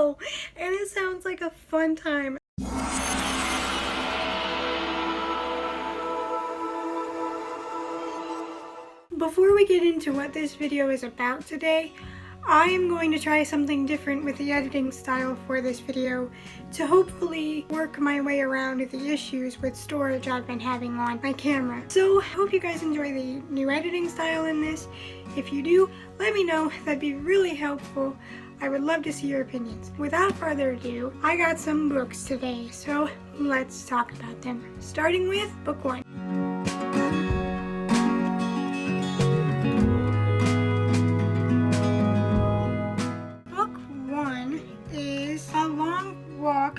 know, and it sounds like a fun time. Before we get into what this video is about today, I am going to try something different with the editing style for this video to hopefully work my way around the issues with storage I've been having on my camera. So I hope you guys enjoy the new editing style in this. If you do, let me know. That'd be really helpful. I would love to see your opinions. Without further ado, I got some books today, so let's talk about them. Starting with book 1.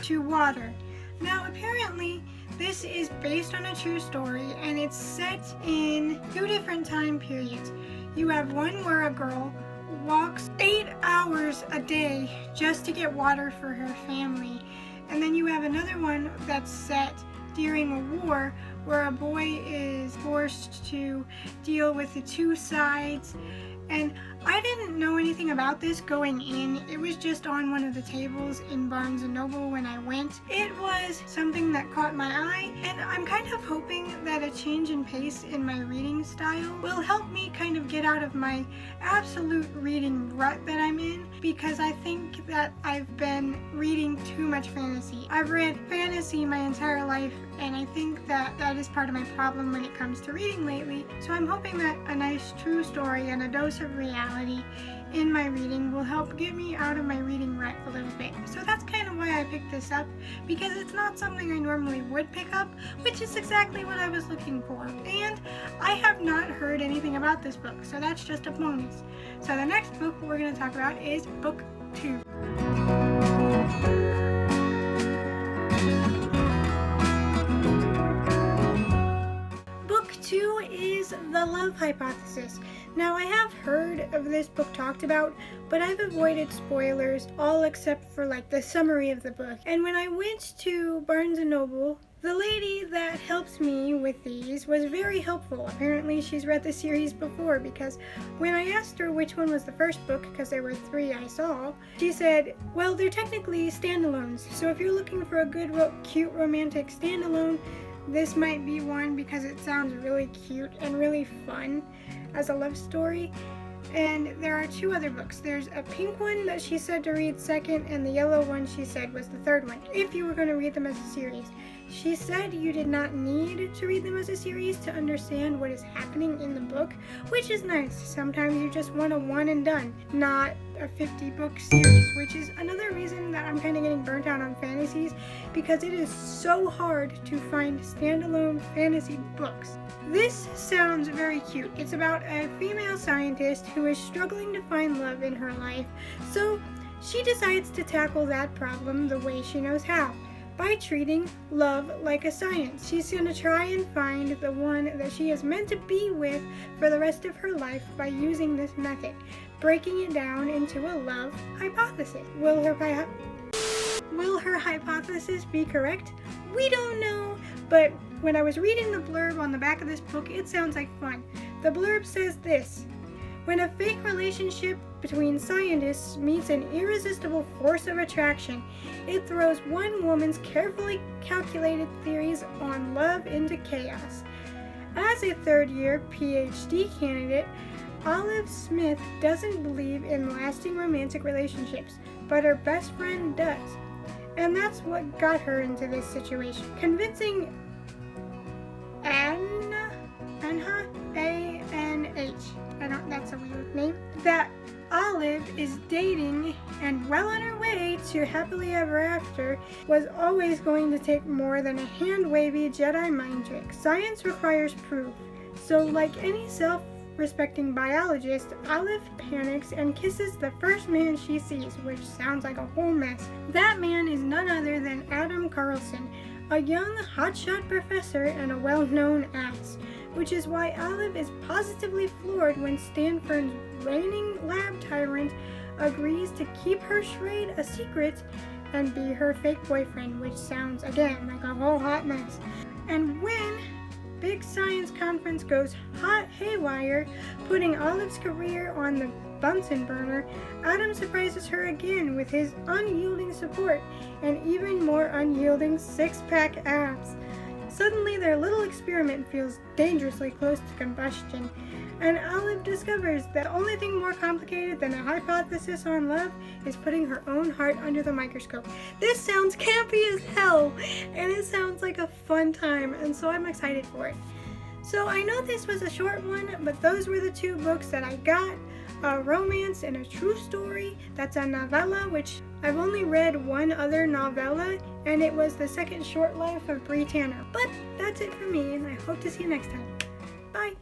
To water. Now apparently this is based on a true story and it's set in 2 different time periods. You have one where a girl walks 8 hours a day just to get water for her family, and then you have another one that's set during a war where a boy is forced to deal with the 2 sides. And I didn't know anything about this going in. It was just on one of the tables in Barnes & Noble when I went. It was something that caught my eye, and I'm kind of hoping that a change in pace in my reading style will help me kind of get out of my absolute reading rut that I'm in, because I think that I've been reading too much fantasy. I've read fantasy my entire life, and I think that that is part of my problem when it comes to reading lately. So I'm hoping that a nice true story and a dose of reality in my reading will help get me out of my reading rut a little bit. So that's kind of why I picked this up, because it's not something I normally would pick up, which is exactly what I was looking for. And I have not heard anything about this book, so that's just a bonus. So the next book we're going to talk about is book 2. Book 2 is The Love Hypothesis. Now I have heard of this book talked about, but I've avoided spoilers, all except for like the summary of the book. And when I went to Barnes & Noble, the lady that helped me with these was very helpful. Apparently she's read the series before, because when I asked her which one was the first book, because there were 3 I saw, she said, well, they're technically standalones, so if you're looking for a good, cute, romantic standalone, this might be one, because it sounds really cute and really fun as a love story. And there are 2 other books. There's a pink one that she said to read second, and the yellow one she said was the third one, if you were going to read them as a series. She said you did not need to read them as a series to understand what is happening in the book, which is nice. Sometimes you just want a one and done, not a 50-book series, which is another reason that I'm kind of getting burnt out on fantasies, because it is so hard to find standalone fantasy books. This sounds very cute. It's about a female scientist who is struggling to find love in her life, so she decides to tackle that problem the way she knows how, by treating love like a science. She's going to try and find the one that she is meant to be with for the rest of her life by using this method, breaking it down into a love hypothesis. Will her hypothesis be correct? We don't know, but when I was reading the blurb on the back of this book, it sounds like fun. The blurb says this: when a fake relationship between scientists meets an irresistible force of attraction, it throws one woman's carefully calculated theories on love into chaos. As a third-year PhD candidate, Olive Smith doesn't believe in lasting romantic relationships, but her best friend does. And that's what got her into this situation. Convincing Anha, A-N-H, that's a weird name, that Olive is dating and well on her way to happily ever after was always going to take more than a hand-wavy Jedi mind trick. Science requires proof, so like any self-respecting biologist, Olive panics and kisses the first man she sees, which sounds like a whole mess. That man is none other than Adam Carlson, a young hotshot professor and a well-known ass, which is why Olive is positively floored when Stanford's reigning lab tyrant agrees to keep her charade a secret and be her fake boyfriend, which sounds again like a whole hot mess. And when big science conference goes hot haywire, putting Olive's career on the Bunsen burner, Adam surprises her again with his unyielding support and even more unyielding six-pack abs. Suddenly, their little experiment feels dangerously close to combustion, and Olive discovers that the only thing more complicated than a hypothesis on love is putting her own heart under the microscope. This sounds campy as hell, and it sounds like a fun time, and so I'm excited for it. So I know this was a short one, but those were the two books that I got. A romance and a true story. That's a novella, which I've only read one other novella, and it was The Second Short Life of Bree Tanner. But that's it for me, and I hope to see you next time. Bye!